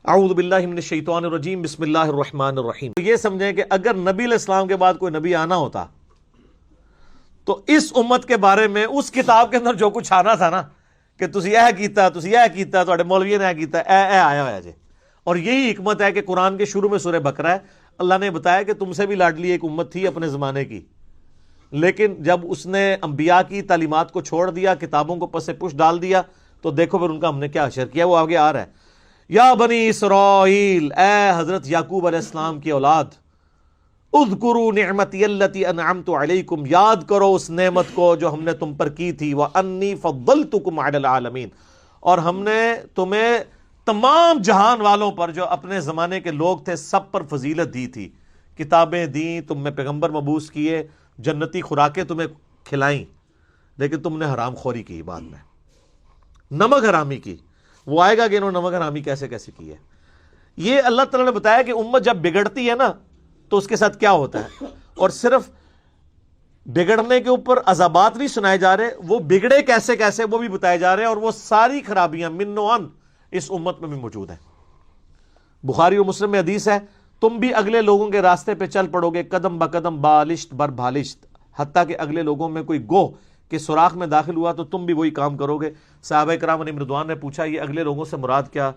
اعوذ باللہ من الشیطان الرجیم، بسم اللہ الرحمن الرحیم۔ یہ سمجھیں کہ اگر نبی علیہ السلام کے بعد کوئی نبی آنا ہوتا تو اس امت کے بارے میں اس کتاب کے اندر جو کچھ آنا تھا نا کہ تسی یہ کیتا، تسی یہ کیتا، تواڈے مولوی نے یہ کیتا، اے آیا ہوا جی۔ اور یہی حکمت ہے کہ قرآن کے شروع میں سورہ بقرہ ہے، اللہ نے بتایا کہ تم سے بھی لاڈلی ایک امت تھی اپنے زمانے کی، لیکن جب اس نے انبیاء کی تعلیمات کو چھوڑ دیا، کتابوں کو پس پش ڈال دیا، تو دیکھو پھر ان کا ہم نے کیا حشر کیا۔ وہ آگے آ رہا ہے، یا بنی اسرائیل، اے حضرت یعقوب علیہ السلام کی اولاد، اذکروا نعمتی التی انعمت علیکم، یاد کرو اس نعمت کو جو ہم نے تم پر کی تھی، وانی فضلتکم علی العالمین، اور ہم نے تمہیں تمام جہان والوں پر جو اپنے زمانے کے لوگ تھے سب پر فضیلت دی تھی، کتابیں دیں، تم میں پیغمبر مبعوث کیے، جنتی خوراکیں تمہیں کھلائیں، لیکن تم نے حرام خوری کی، بعد میں نمک حرامی کی۔ وہ آئے گا کہ انہوں نے نمک حرامی کیسے کیسے کی ہے۔ یہ اللہ تعالیٰ نے بتایا کہ امت جب بگڑتی ہے نا تو اس کے ساتھ کیا ہوتا ہے، اور صرف بگڑنے کے اوپر عذابات نہیں سنائے جا رہے، وہ بگڑے کیسے کیسے وہ بھی بتائے جا رہے ہیں، اور وہ ساری خرابیاں من و عن اس امت میں بھی موجود ہیں۔ بخاری و مسلم میں حدیث ہے، تم بھی اگلے لوگوں کے راستے پہ چل پڑو گے قدم بقدم بالشت بر بالشت، حتیٰ کہ اگلے لوگوں میں کوئی گوہ کہ سوراخ میں داخل ہوا تو تم بھی وہی کام کرو گے۔ صحابہ کرام علیہم رضوان نے پوچھا یہ اگلے لوگوں سے مراد کیا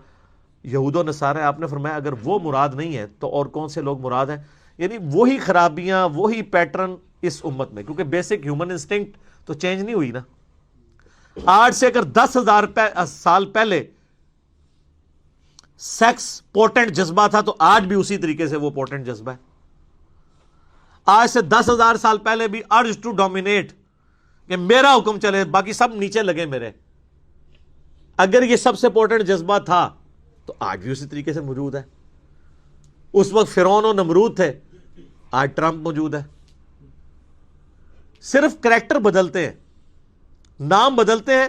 یہود و نصارہ ہے؟ آپ نے فرمایا اگر وہ مراد نہیں ہے تو اور کون سے لوگ مراد ہیں؟ یعنی وہی خرابیاں، وہی پیٹرن اس امت میں، کیونکہ بیسک ہیومن انسٹنکٹ تو چینج نہیں ہوئی نا۔ آج سے اگر 10,000 سال پہلے سیکس پوٹنٹ جذبہ تھا تو آج بھی اسی طریقے سے وہ پوٹنٹ جذبہ ہے۔ آج سے 10,000 سال پہلے بھی ارج ٹو ڈومینیٹ، کہ میرا حکم چلے باقی سب نیچے لگے میرے، اگر یہ سب سے پوٹنٹ جذبہ تھا تو آج بھی اسی طریقے سے موجود ہے۔ اس وقت فرعون و نمرود تھے، آج ٹرمپ موجود ہے۔ صرف کریکٹر بدلتے ہیں، نام بدلتے ہیں،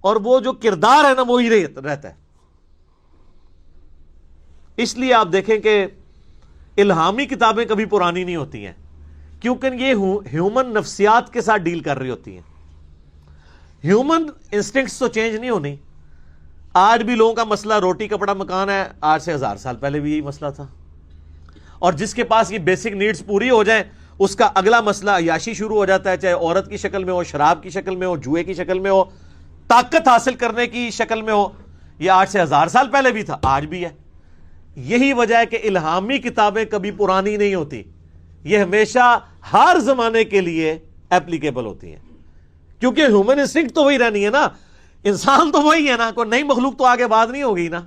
اور وہ جو کردار ہے نا وہی رہتا ہے۔ اس لیے آپ دیکھیں کہ الہامی کتابیں کبھی پرانی نہیں ہوتی ہیں، کیونکہ یہ ہیومن نفسیات کے ساتھ ڈیل کر رہی ہوتی ہیں۔ ہیومن انسٹنکٹس تو چینج نہیں ہونی۔ آج بھی لوگوں کا مسئلہ روٹی کپڑا مکان ہے، آج سے 1000 سال پہلے بھی یہی مسئلہ تھا، اور جس کے پاس یہ بیسک نیڈز پوری ہو جائیں اس کا اگلا مسئلہ عیاشی شروع ہو جاتا ہے، چاہے عورت کی شکل میں ہو، شراب کی شکل میں ہو، جوئے کی شکل میں ہو، طاقت حاصل کرنے کی شکل میں ہو۔ یہ آج سے 1000 سال پہلے بھی تھا، آج بھی ہے۔ یہی وجہ ہے کہ الہامی کتابیں کبھی پرانی نہیں ہوتی، یہ ہمیشہ ہر زمانے کے لیے ایپلیکیبل ہوتی ہیں، کیونکہ ہیومن انسٹنکٹ تو وہی رہنی ہے نا، انسان تو وہی ہے نا، کوئی نئی مخلوق تو آگے بات نہیں ہوگی نا۔